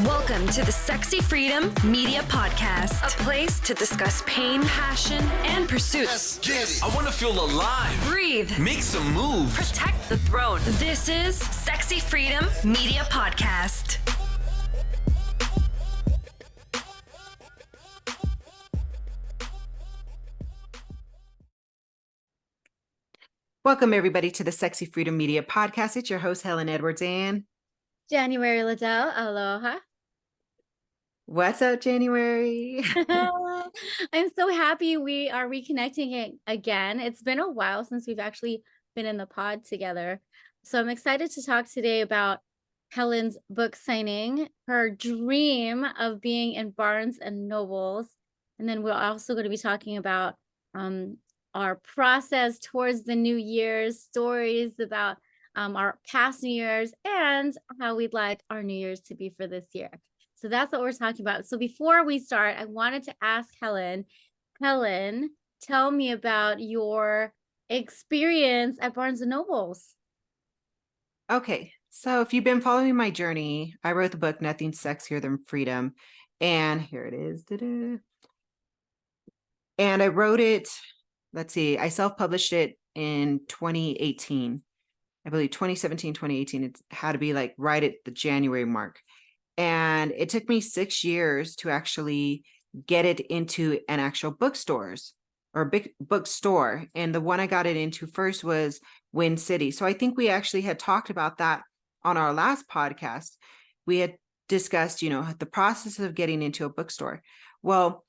Welcome to the Sexy Freedom Media Podcast, a place to discuss pain, passion, and pursuits. I want to feel alive. Breathe. Make some moves. Protect the throne. This is Sexy Freedom Media Podcast. Welcome, everybody, to the Sexy Freedom Media Podcast. It's your host, Helen Edwards, and January Liddell. Aloha. What's up, January? I'm so happy we are reconnecting again. It's been a while since we've actually been in the pod together. So I'm excited to talk today about Helen's book signing, her dream of being in Barnes and Nobles. And then we're also going to be talking about our process towards the new year's, stories about our past New Year's, and how we'd like our New Year's to be for this year. So that's what we're talking about. So before we start, I wanted to ask Helen, tell me about your experience at Barnes and Nobles. Okay, so if you've been following my journey, I wrote the book, Nothing's Sexier Than Freedom. And here it is. Ta-da. And I wrote it, I self-published it in 2018. I believe 2017, 2018. It had to be like right at the January mark. And it took me 6 years to actually get it into an actual bookstores or a big bookstore. And the one I got it into first was Wind City. So I think we actually had talked about that on our last podcast. We had discussed, the process of getting into a bookstore. Well,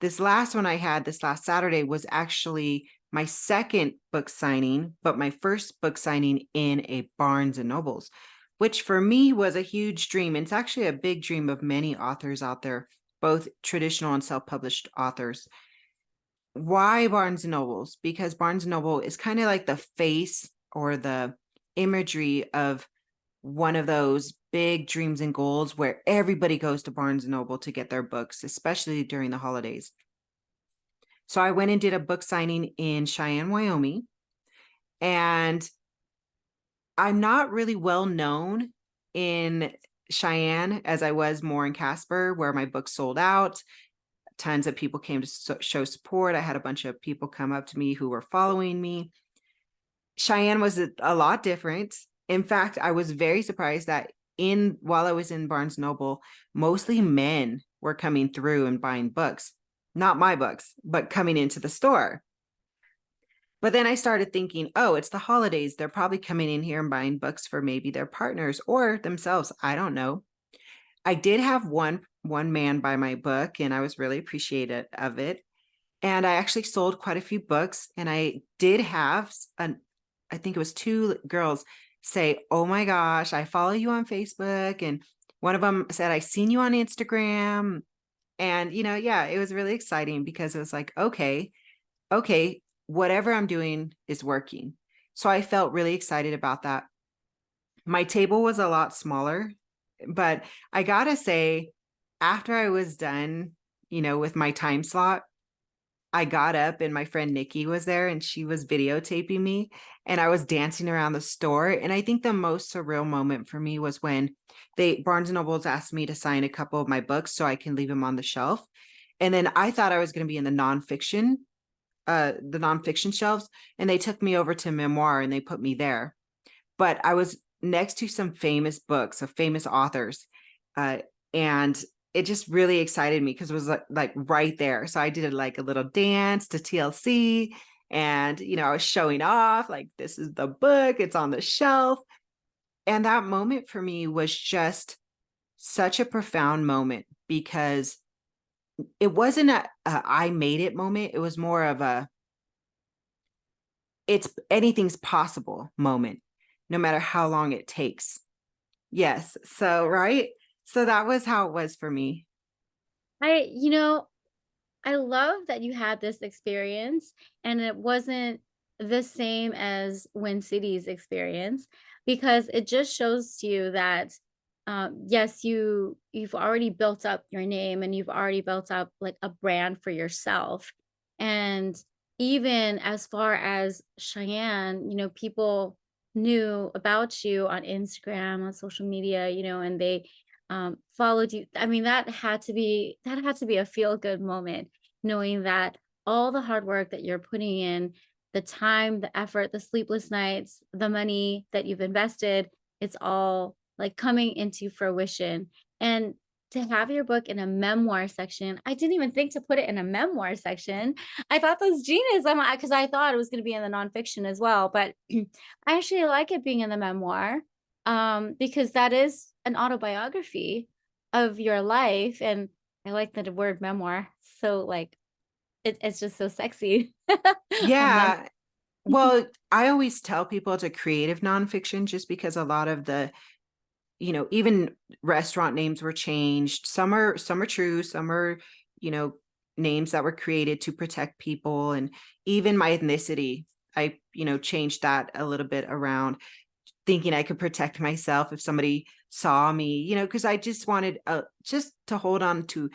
this last one I had this last Saturday was actually my second book signing, but my first book signing in a Barnes and Nobles, which for me was a huge dream. It's actually a big dream of many authors out there, both traditional and self-published authors. Why Barnes and Nobles? Because Barnes and Noble is kind of like the face or the imagery of one of those big dreams and goals where everybody goes to Barnes and Noble to get their books, especially during the holidays. So I went and did a book signing in Cheyenne, Wyoming, and I'm not really well known in Cheyenne as I was more in Casper, where my book sold out. Tons of people came to show support. I had a bunch of people come up to me who were following me. Cheyenne was a lot different. In fact, I was very surprised that while I was in Barnes Noble, mostly men were coming through and buying books. Not my books, but coming into the store. But then I started thinking, oh, it's the holidays. They're probably coming in here and buying books for maybe their partners or themselves. I don't know. I did have one man buy my book, and I was really appreciative of it. And I actually sold quite a few books. And I did have, I think it was 2 girls say, oh my gosh, I follow you on Facebook. And one of them said, I seen you on Instagram. And, it was really exciting because it was like, okay, whatever I'm doing is working. So I felt really excited about that. My table was a lot smaller, but I gotta say, after I was done, with my time slot, I got up and my friend Nikki was there and she was videotaping me and I was dancing around the store. And I think the most surreal moment for me was when Barnes & Nobles asked me to sign a couple of my books so I can leave them on the shelf. And then I thought I was going to be in the nonfiction shelves, and they took me over to memoir and they put me there. But I was next to some famous books of famous authors. And it just really excited me because it was like right there. So I did like a little dance to TLC and, I was showing off like, this is the book, it's on the shelf. And that moment for me was just such a profound moment because it wasn't a I made it moment. It was more of it's anything's possible moment, no matter how long it takes. Yes. So, right. So that was how it was for me. I love that you had this experience and it wasn't the same as Wind City's experience, because it just shows you that yes, you've already built up your name and you've already built up like a brand for yourself. And even as far as Cheyenne, people knew about you on Instagram, on social media, and they followed you. I mean, that had to be a feel good moment, knowing that all the hard work that you're putting in, the time, the effort, the sleepless nights, the money that you've invested, it's all like coming into fruition. And to have your book in a memoir section, I didn't even think to put it in a memoir section. I thought that was genius. Because I thought it was going to be in the nonfiction as well, but I actually like it being in the memoir, because that is an autobiography of your life. And I like the word memoir. So like it's just so sexy. A Yeah. Well, I always tell people it's a creative nonfiction just because a lot of the, even restaurant names were changed. Some are true, some are, you know, names that were created to protect people. And even my ethnicity, I, changed that a little bit around, thinking I could protect myself if somebody saw me, because I just wanted just to hold on to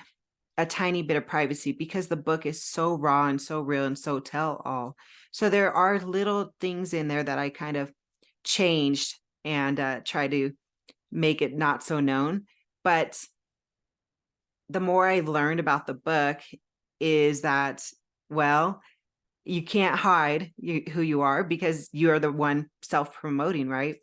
a tiny bit of privacy because the book is so raw and so real and so tell all. So there are little things in there that I kind of changed and try to make it not so known. But the more I've learned about the book is that, well, you can't hide who you are because you're the one self-promoting, right?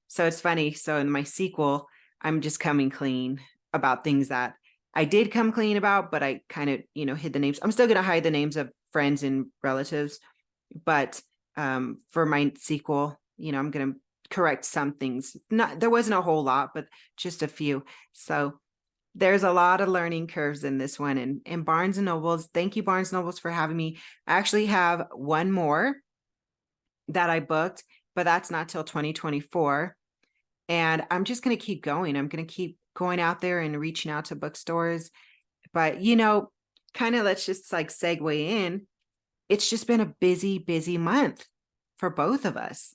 So it's funny. So in my sequel, I'm just coming clean about things that I did come clean about, but I kind of, hid the names. I'm still going to hide the names of friends and relatives, but for my sequel, I'm going to correct some things. There wasn't a whole lot, but just a few. So there's a lot of learning curves in this one. And Barnes and Nobles, thank you, Barnes and Nobles, for having me. I actually have one more that I booked, but that's not till 2024. And I'm just going to keep going. I'm going to keep going out there and reaching out to bookstores. But, kind of let's just like segue in. It's just been a busy, busy month for both of us.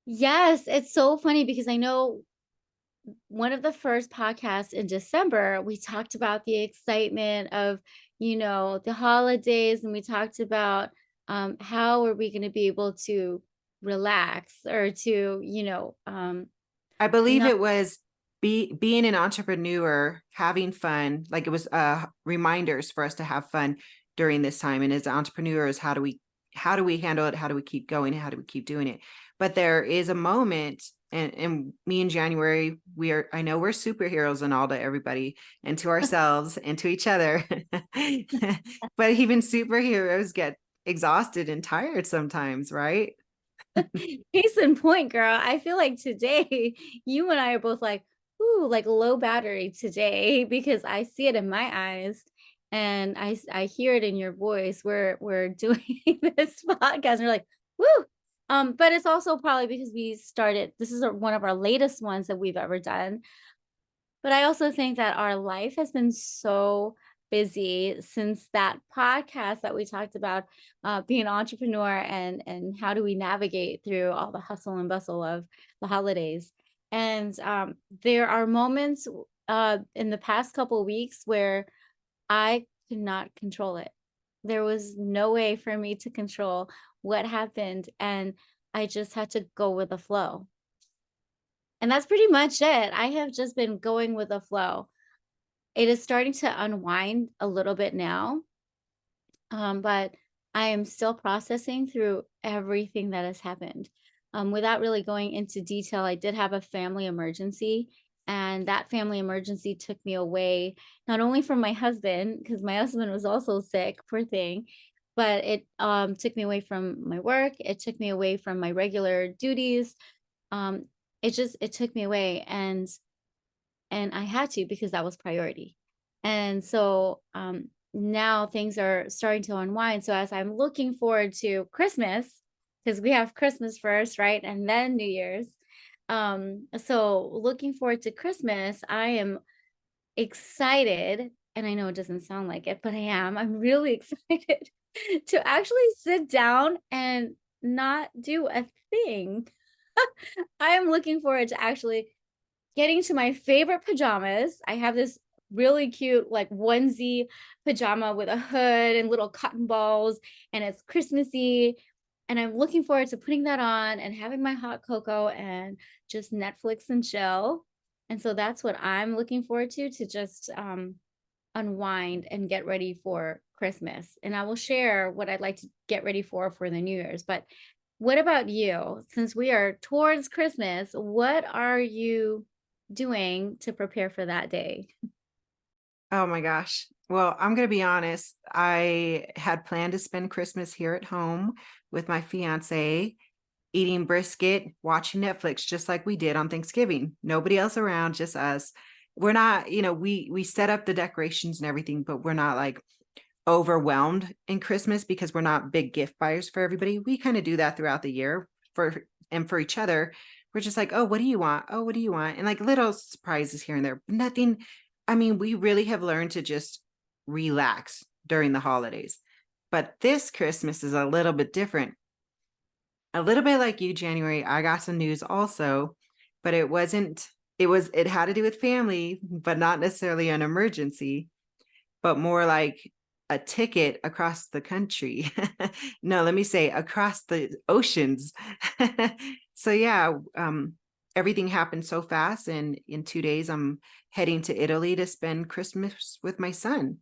Yes, it's so funny because I know one of the first podcasts in December, we talked about the excitement of, the holidays, and we talked about how are we going to be able to relax or to, I believe not. it was being an entrepreneur, having fun. Like it was reminders for us to have fun during this time. And as entrepreneurs, how do we handle it? How do we keep going? How do we keep doing it? But there is a moment, and me in January, I know we're superheroes and all to everybody and to ourselves and to each other. But even superheroes get exhausted and tired sometimes, right? Case in point, girl. I feel like today you and I are both like, ooh, like low battery today because I see it in my eyes and I hear it in your voice. We're doing this podcast and we're like, woo. But it's also probably because we started, this is one of our latest ones that we've ever done. But I also think that our life has been so busy since that podcast that we talked about, being an entrepreneur and how do we navigate through all the hustle and bustle of the holidays. And there are moments in the past couple of weeks where I could not control it. There was no way for me to control what happened, and I just had to go with the flow. And that's pretty much it. I have just been going with the flow. It is starting to unwind a little bit now, but I am still processing through everything that has happened. Without really going into detail, I did have a family emergency, and that family emergency took me away not only from my husband, because my husband was also sick, poor thing, but it took me away from my work. It took me away from my regular duties. Um, it took me away, and I had to because that was priority. And so now things are starting to unwind. So as I'm looking forward to Christmas, because we have Christmas first, right? And then New Year's. So looking forward to Christmas, I am excited. And I know it doesn't sound like it, but I am. I'm really excited to actually sit down and not do a thing. I am looking forward to actually getting to my favorite pajamas. I have this really cute like onesie pajama with a hood and little cotton balls, and it's Christmassy. And I'm looking forward to putting that on and having my hot cocoa and just Netflix and chill. And so that's what I'm looking forward to just unwind and get ready for Christmas. And I will share what I'd like to get ready for the New Year's. But what about you? Since we are towards Christmas, what are you doing to prepare for that day? Oh my gosh. Well, I'm going to be honest. I had planned to spend Christmas here at home with my fiance, eating brisket, watching Netflix, just like we did on Thanksgiving. Nobody else around, just us. We're not, we set up the decorations and everything, but we're not like overwhelmed in Christmas because we're not big gift buyers for everybody. We kind of do that throughout the year for each other. We're just like, oh, what do you want? Oh, what do you want? And like little surprises here and there. Nothing. I mean, we really have learned to just relax during the holidays. But this Christmas is a little bit different. A little bit like you, January, I got some news also, but it had to do with family, but not necessarily an emergency, but more like a ticket across the country. No, let me say across the oceans. So yeah, everything happened so fast. And in 2 days, I'm heading to Italy to spend Christmas with my son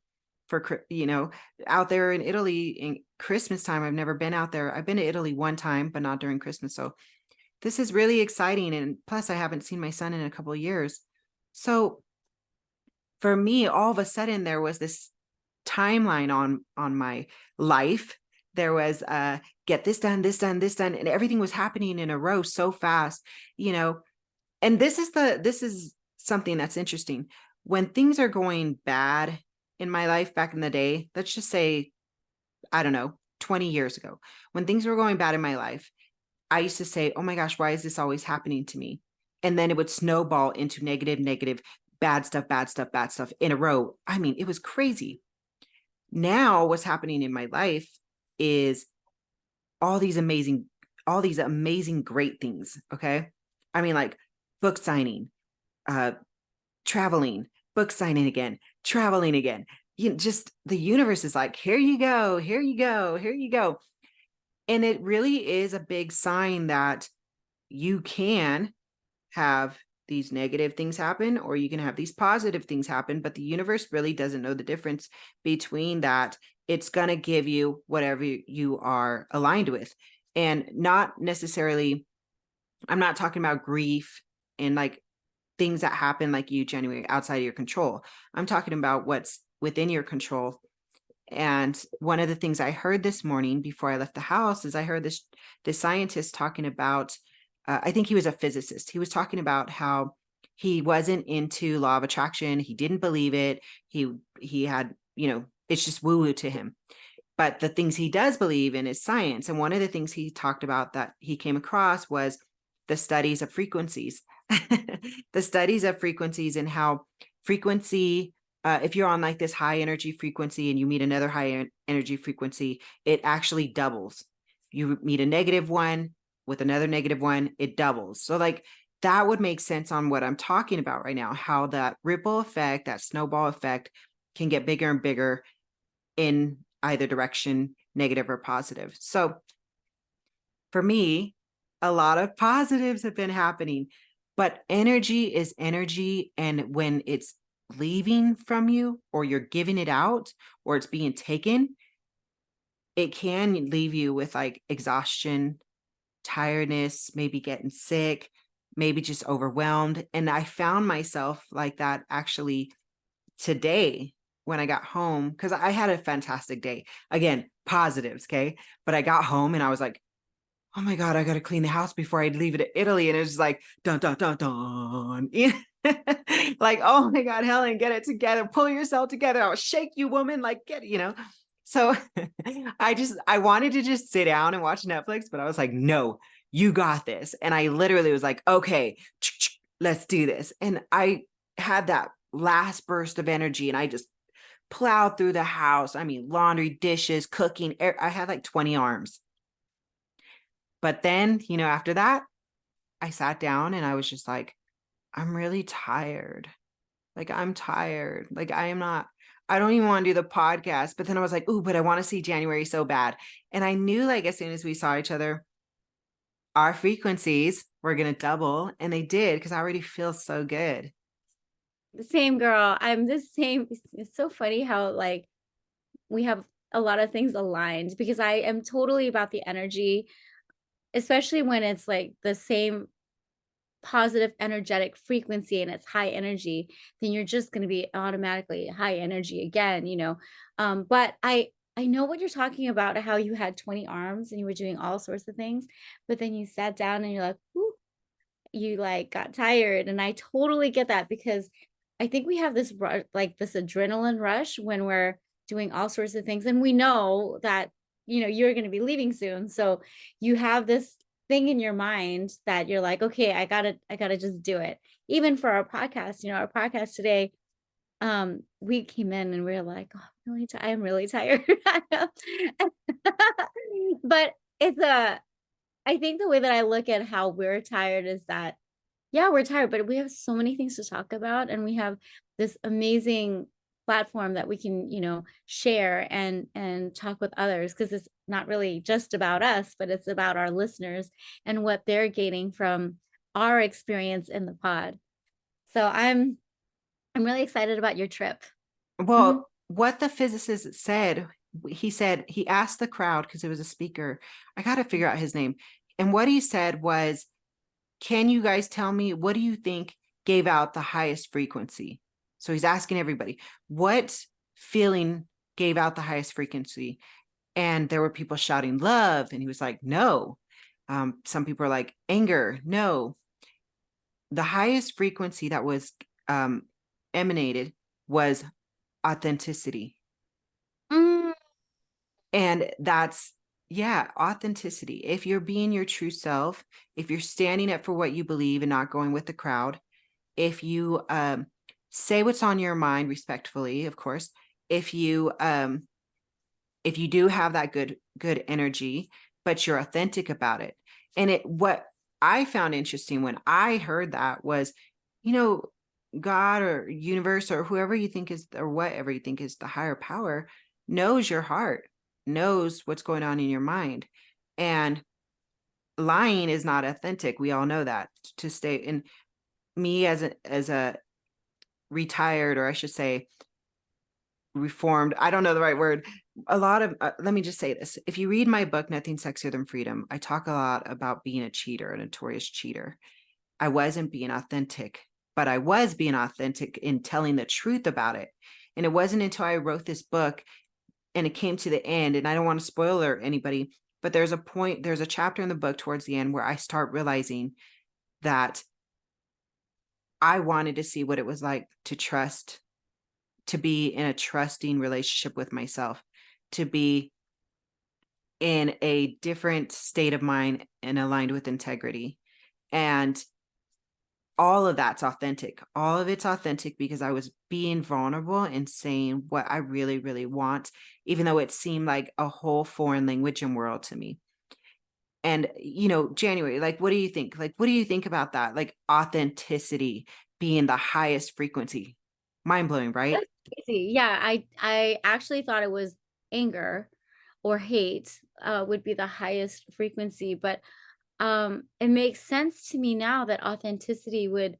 out there in Italy in Christmas time. I've never been out there. I've been to Italy one time, but not during Christmas. So this is really exciting. And plus I haven't seen my son in a couple of years. So for me, all of a sudden there was this timeline on my life. There was get this done, this done, this done, and everything was happening in a row so fast, and this is something that's interesting. When things are going bad in my life back in the day, let's just say, I don't know, 20 years ago, when things were going bad in my life, I used to say, oh my gosh, why is this always happening to me? And then it would snowball into negative, bad stuff in a row. I mean, it was crazy. Now what's happening in my life is all these amazing great things. Okay. I mean, like book signing, traveling, book signing again, traveling again. Just the universe is like, here you go, here you go, here you go. And it really is a big sign that you can have these negative things happen, or you can have these positive things happen, but the universe really doesn't know the difference between that. It's going to give you whatever you are aligned with. And not necessarily, I'm not talking about grief and like things that happen like you, January, outside of your control. I'm talking about what's within your control. And one of the things I heard this morning before I left the house is I heard this scientist talking about, I think he was a physicist. He was talking about how he wasn't into law of attraction. He didn't believe it. He had, it's just woo-woo to him. But the things he does believe in is science. And one of the things he talked about that he came across was the studies of frequencies. The studies of frequencies and how frequency, if you're on like this high energy frequency and you meet another high energy frequency, it actually doubles. You meet a negative one with another negative one, it doubles. So like that would make sense on what I'm talking about right now, how that ripple effect, that snowball effect can get bigger and bigger in either direction, negative or positive. So for me, a lot of positives have been happening, but energy is energy. And when it's leaving from you, or you're giving it out, or it's being taken, it can leave you with like exhaustion, tiredness, maybe getting sick, maybe just overwhelmed. And I found myself like that actually today when I got home, because I had a fantastic day. Again, positives, okay? But I got home and I was like, oh my God, I got to clean the house before I leave it to Italy. And it was like, dun, dun, dun, dun. Like, oh my God, Helen, get it together. Pull yourself together. I'll shake you, woman. Like, So I wanted to just sit down and watch Netflix, but I was like, no, you got this. And I literally was like, okay, let's do this. And I had that last burst of energy and I just plowed through the house. I mean, laundry, dishes, cooking. I had like 20 arms. But then, after that, I sat down and I was just like, I'm really tired. Like, I'm tired. Like, I don't even want to do the podcast. But then I was like, ooh, but I want to see January so bad. And I knew like as soon as we saw each other, our frequencies were going to double, and they did, because I already feel so good. The same, girl. I'm the same. It's so funny how like we have a lot of things aligned, because I am totally about the energy, especially when it's like the same positive energetic frequency and it's high energy, then you're just going to be automatically high energy again, you know. But I know what you're talking about, how you had 20 arms and you were doing all sorts of things, but then you sat down and you're like, "Ooh," you like got tired. And I totally get that, because I think we have this rush, like this adrenaline rush when we're doing all sorts of things. And we know that, you know, you're going to be leaving soon. So you have this thing in your mind that you're like, okay, I gotta just do it. Even for our podcast, you know, our podcast today, we came in and we were like, oh, I am really tired. But it's I think the way that I look at how we're tired is that, yeah, we're tired, but we have so many things to talk about, and we have this amazing platform that we can, you know, share and talk with others, because it's not really just about us, but it's about our listeners and what they're gaining from our experience in the pod. So I'm really excited about your trip. Well, what the physicist said, he asked the crowd, because it was a speaker. I got to figure out his name. And what he said was, can you guys tell me, what do you think gave out the highest frequency? So he's asking everybody, what feeling gave out the highest frequency? And there were people shouting love. And he was like, no. Some people are like, anger, no. The highest frequency that was emanated was authenticity. Mm, And that's, yeah, authenticity. If you're being your true self, if you're standing up for what you believe and not going with the crowd, if you say what's on your mind respectfully, of course, if you do have that good energy, but you're authentic about it. And what I found interesting when I heard that was, you know, God or universe or whoever you think is, or whatever you think is the higher power, knows your heart, knows what's going on in your mind. And lying is not authentic. We all know that. To stay in, me as a retired, or I should say reformed, I don't know the right word, a lot of let me just say this. If you read my book, Nothing Sexier Than Freedom, I talk a lot about being a cheater, a notorious cheater. I wasn't being authentic, but I was being authentic in telling the truth about it. And it wasn't until I wrote this book and it came to the end, and I don't want to spoil anybody, but there's a chapter in the book towards the end where I start realizing that I wanted to see what it was like to trust, to be in a trusting relationship with myself, to be in a different state of mind and aligned with integrity. And all of that's authentic. All of it's authentic because I was being vulnerable and saying what I really, really want, even though it seemed like a whole foreign language and world to me. And, you know, January, like, what do you think? Like, what do you think about that? Like, authenticity being the highest frequency. Mind blowing, right? that's crazy. Yeah, I actually thought it was anger or hate would be the highest frequency, but it makes sense to me now that authenticity would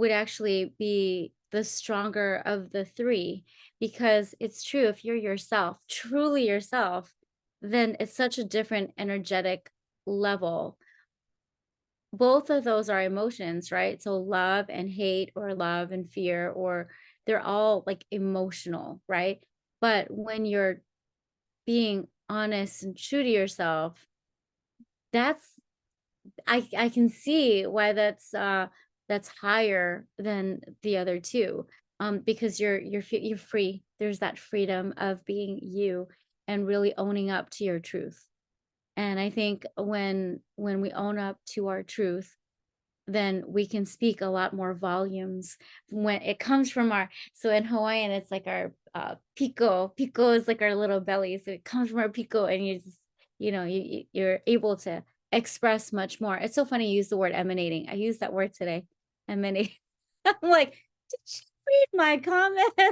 actually be the stronger of the three, because it's true, if you're yourself, truly yourself, then it's such a different energetic level. Both of those are emotions, right? So love and hate, or love and fear, or they're all like emotional, right? But when you're being honest and true to yourself, that's I can see why that's higher than the other two. Because you're free. There's that freedom of being you and really owning up to your truth. And I think when we own up to our truth, then we can speak a lot more volumes when it comes from our, so in Hawaiian it's like our pico is like our little belly, so it comes from our pico, and you just, you know, you're able to express much more. It's so funny you use the word emanating. I used that word today, emanate. I'm like, did you read my comment? I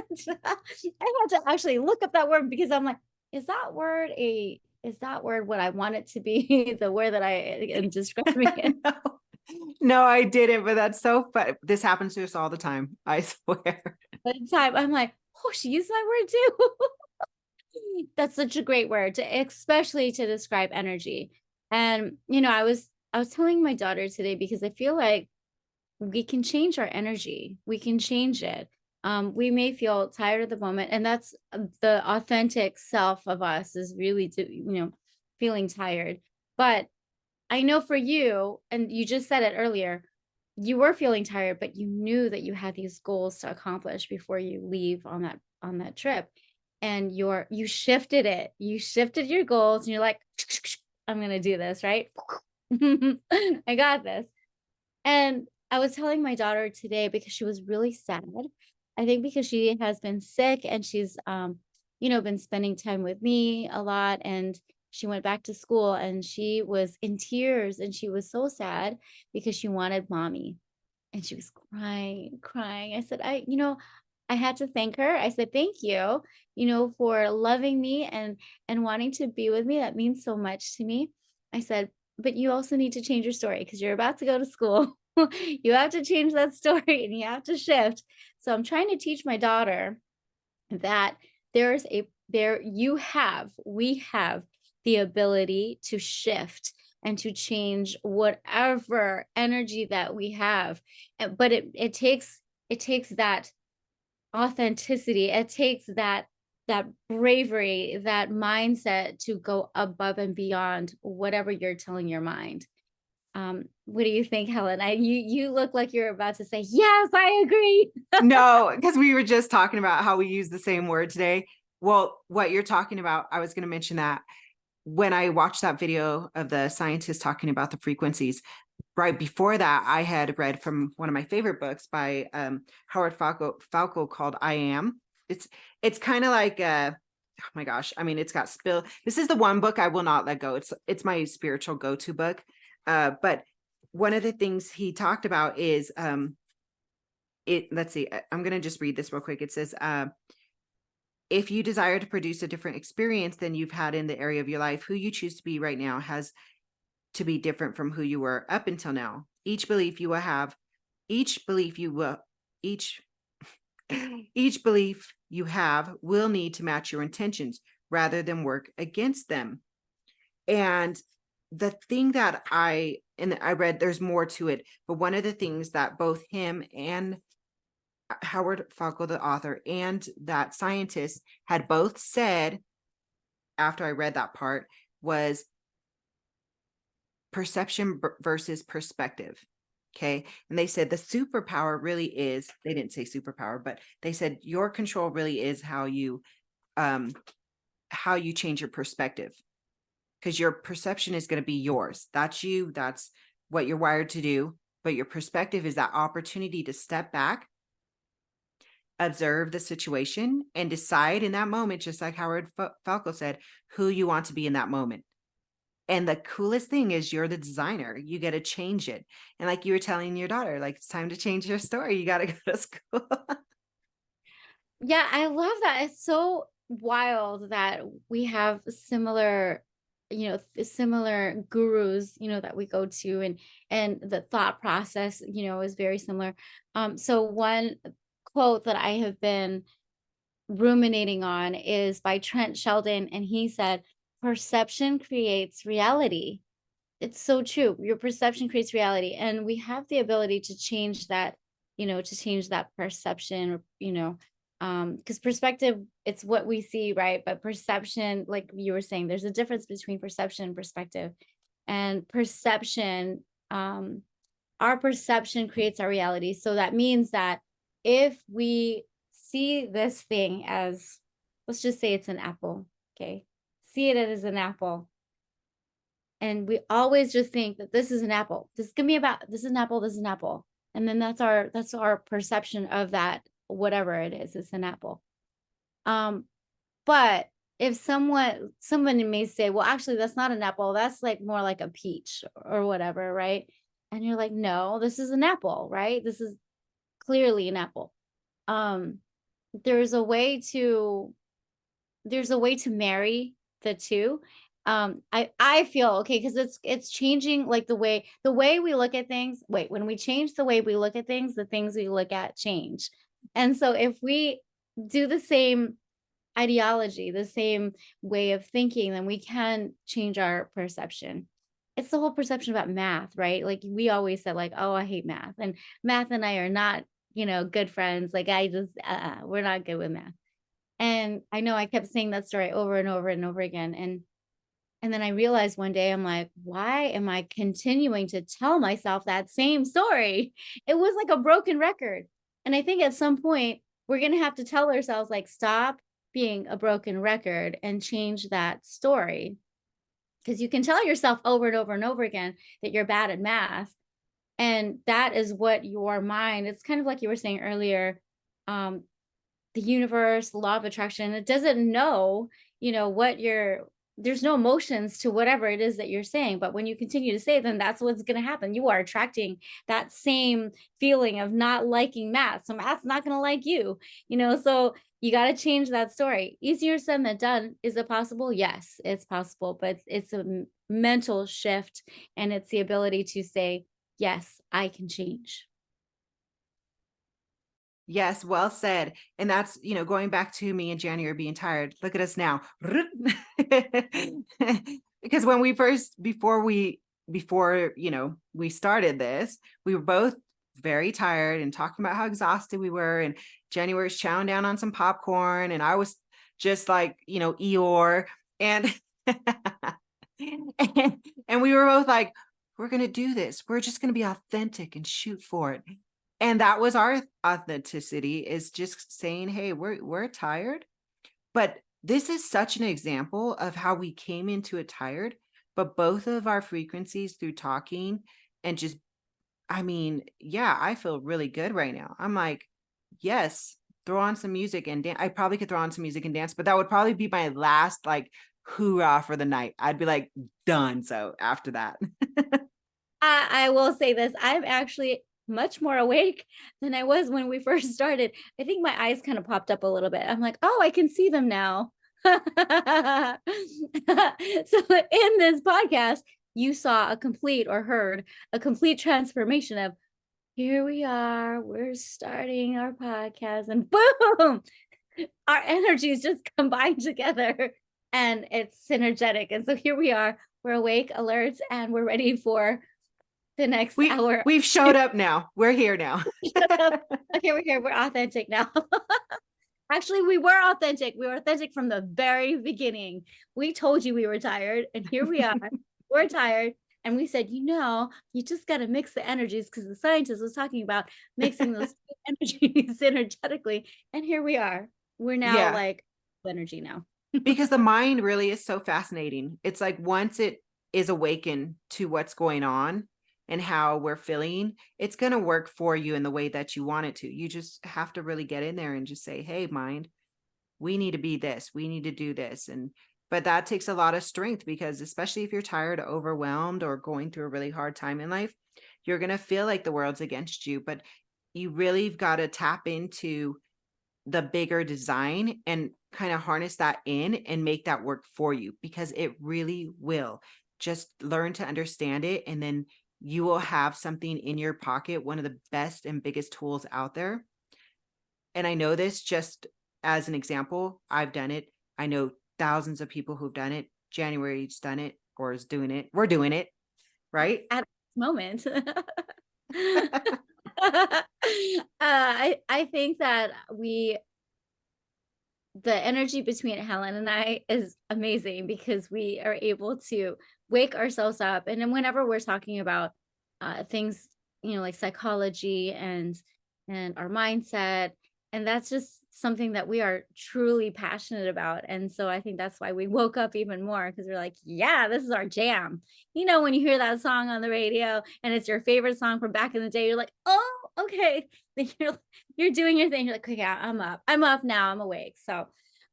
had to actually look up that word, because I'm like, is that word a is that word what I want it to be? The word that I am describing it. No, no, I didn't, but that's so fun. This happens to us all the time. I swear. But in time, I'm like, oh, she used my word too. That's such a great word, especially to describe energy. And I was telling my daughter today because I feel like we can change our energy. We can change it. We may feel tired at the moment, and that's the authentic self of us is really feeling tired. But I know for you, and you just said it earlier, you were feeling tired, but you knew that you had these goals to accomplish before you leave on that trip. And you shifted it. You shifted your goals and you're like, I'm gonna do this, right? I got this. And I was telling my daughter today because she was really sad. I think because she has been sick and she's been spending time with me a lot, and she went back to school and she was in tears and she was so sad because she wanted mommy and she was crying, crying. I said, I had to thank her. I said, thank you, for loving me and wanting to be with me. That means so much to me. I said, but you also need to change your story because you're about to go to school. You have to change that story and you have to shift. So I'm trying to teach my daughter that we have the ability to shift and to change whatever energy that we have. But it takes that authenticity. It takes that bravery, that mindset to go above and beyond whatever you're telling your mind. What do you think, Helen? You look like you're about to say, yes, I agree. No, because we were just talking about how we use the same word today. Well, what you're talking about, I was going to mention that when I watched that video of the scientists talking about the frequencies, right before that, I had read from one of my favorite books by Howard Falco called I Am. It's kind of like oh my gosh, I mean, it's got spill. This is the one book I will not let go. It's my spiritual go-to book. But one of the things he talked about is let's see, I'm going to just read this real quick. It says, if you desire to produce a different experience than you've had in the area of your life, who you choose to be right now has to be different from who you were up until now. Each belief you have will need to match your intentions rather than work against them. And the thing that I read, there's more to it, but one of the things that both him and Howard Falco, the author, and that scientist had both said after I read that part was perception versus perspective. Okay. And they said the superpower really is, they didn't say superpower, but they said your control really is how you change your perspective. Because your perception is going to be yours. That's you. That's what you're wired to do. But your perspective is that opportunity to step back, observe the situation, and decide in that moment, just like Howard Falco said, who you want to be in that moment. And the coolest thing is you're the designer. You get to change it. And like you were telling your daughter, like, it's time to change your story. You got to go to school. Yeah, I love that. It's so wild that we have similar similar gurus, that we go to, and the thought process, is very similar. So one quote that I have been ruminating on is by Trent Sheldon, and he said, perception creates reality. It's so true. Your perception creates reality, and we have the ability to change that, perception, because perspective, it's what we see, right? But perception, like you were saying, there's a difference between perception and perspective. And perception, our perception creates our reality. So that means that if we see this thing as, let's just say it's an apple, okay? See it as an apple. And we always just think that this is an apple. This is an apple, this is an apple. And then that's our perception of that, whatever it is, it's an apple. But if someone may say, well, actually, that's not an apple, that's like more like a peach or whatever, right? And you're like, no, this is an apple, right? This is clearly an apple. There's a way to marry the two. I feel okay because it's changing like the way we look at things. Wait, when we change the way we look at things, the things we look at change. And so if we do the same ideology, the same way of thinking, then we can change our perception. It's the whole perception about math, right? Like we always said, like, oh, I hate math, and math and I are not, good friends. Like I just, we're not good with math. And I know I kept saying that story over and over and over again, and then I realized one day, I'm like, why am I continuing to tell myself that same story? It was like a broken record. And I think at some point, we're going to have to tell ourselves, like, stop being a broken record and change that story. Because you can tell yourself over and over and over again that you're bad at math. And that is what your mind, it's kind of like you were saying earlier, um, the universe, the law of attraction, it doesn't know, what there's no emotions to whatever it is that you're saying. But when you continue to say it, then that's what's going to happen. You are attracting that same feeling of not liking math. So math's not going to like you, so you got to change that story. Easier said than done. Is it possible? Yes, it's possible, but it's a mental shift, and it's the ability to say, yes, I can change. Yes, well said. And that's, going back to me in January being tired. Look at us now. Because when before we started this, we were both very tired and talking about how exhausted we were. And January's chowing down on some popcorn. And I was just like, Eeyore. And, and we were both like, we're going to do this. We're just going to be authentic and shoot for it. And that was our authenticity, is just saying, hey, we're tired. But this is such an example of how we came into it tired, but both of our frequencies through talking and just, I feel really good right now. I'm like, yes, throw on some music and dance. I probably could throw on some music and dance, but that would probably be my last like hoorah for the night. I'd be like done. So after that. I will say this. I'm actually much more awake than I was when we first started. I think my eyes kind of popped up a little bit. I'm like, oh, I can see them now. So in this podcast, you saw heard a complete transformation of, here we are, we're starting our podcast, and boom, our energies just combined together and it's synergetic. And so here we are, we're awake, alert, and we're ready for the next hour. We've showed up now. We're here now. Okay, we're here. We're authentic now. Actually, we were authentic. We were authentic from the very beginning. We told you we were tired, and here we are. We're tired. And we said, you just got to mix the energies, because the scientist was talking about mixing those energies energetically. And here we are. We're now like energy now. Because the mind really is so fascinating. It's like once it is awakened to what's going on and how we're feeling, it's going to work for you in the way that you want it to. You just have to really get in there and just say, hey, mind, we need to be this, we need to do this. But that takes a lot of strength, because especially if you're tired, overwhelmed, or going through a really hard time in life, you're going to feel like the world's against you. But you really have got to tap into the bigger design and kind of harness that in and make that work for you, because it really will. Just learn to understand it, and then you will have something in your pocket, one of the best and biggest tools out there. And I know this just as an example. I've done it. I know thousands of people who've done it. January's done it, or is doing it. We're doing it, right? At this moment. I think that the energy between Helen and I is amazing, because we are able to wake ourselves up. And then whenever we're talking about things, like psychology and our mindset, and that's just something that we are truly passionate about. And so I think that's why we woke up even more, because we're like, yeah, this is our jam. When you hear that song on the radio and it's your favorite song from back in the day, you're like, oh, okay. Then you're doing your thing. You're like, okay, I'm up now. I'm awake. So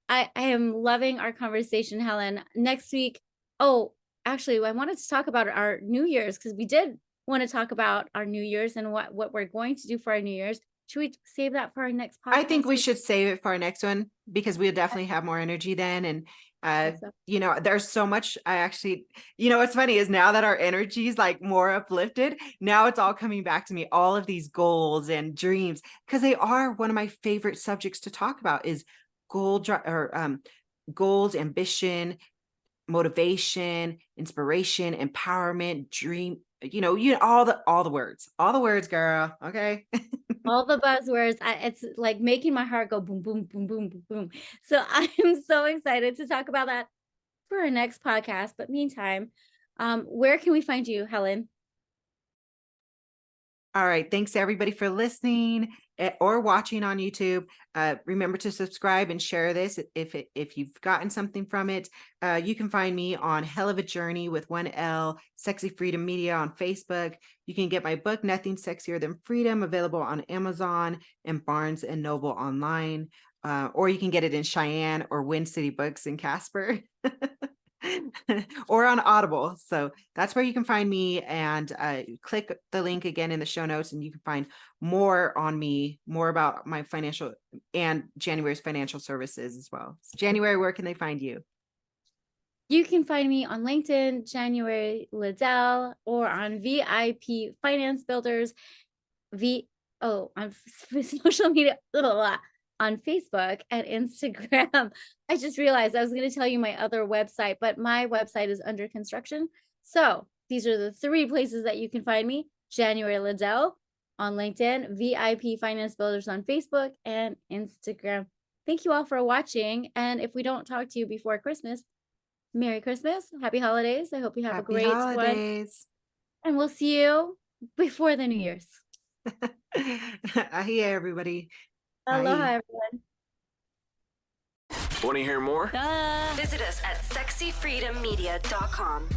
I am loving our conversation, Helen. Next week. Oh, actually, I wanted to talk about our New Year's, because we did want to talk about our New Year's and what we're going to do for our New Year's. Should we save that for our next podcast? I think we should save it for our next one, because we'll definitely have more energy then. And Awesome. You know, there's so much. I actually, you know, what's funny is now that our energy is like more uplifted, now it's all coming back to me, all of these goals and dreams, because they are one of my favorite subjects to talk about is goals, ambition, motivation, inspiration, empowerment, dream, all the words, girl. Okay. All the buzzwords. It's like making my heart go boom, boom, boom, boom, boom, boom. So I am so excited to talk about that for our next podcast. But meantime, where can we find you, Helen? All right. Thanks everybody for listening or watching on YouTube. Remember to subscribe and share this if you've gotten something from it. You can find me on Hell of a Journey with 1L, Sexy Freedom Media on Facebook. You can get my book, Nothing Sexier Than Freedom, available on Amazon and Barnes and Noble online. Or you can get it in Cheyenne or Wind City Books in Casper. Or on Audible. So that's where you can find me, and click the link again in the show notes and you can find more on me, more about my financial and January's financial services as well. So January, where can they find you? You can find me on LinkedIn, January Liddell, or on VIP Finance Builders, on social media, on Facebook and Instagram. I just realized I was going to tell you my other website, but my website is under construction. So these are the 3 places that you can find me: January Liddell on LinkedIn, VIP Finance Builders on Facebook and Instagram. Thank you all for watching. And if we don't talk to you before Christmas, Merry Christmas, Happy Holidays. I hope you have a great holidays. one. And we'll see you before the New Year's. Hey, everybody. Aloha, Bye. everyone. Want to hear more? Visit us at sexyfreedommedia.com.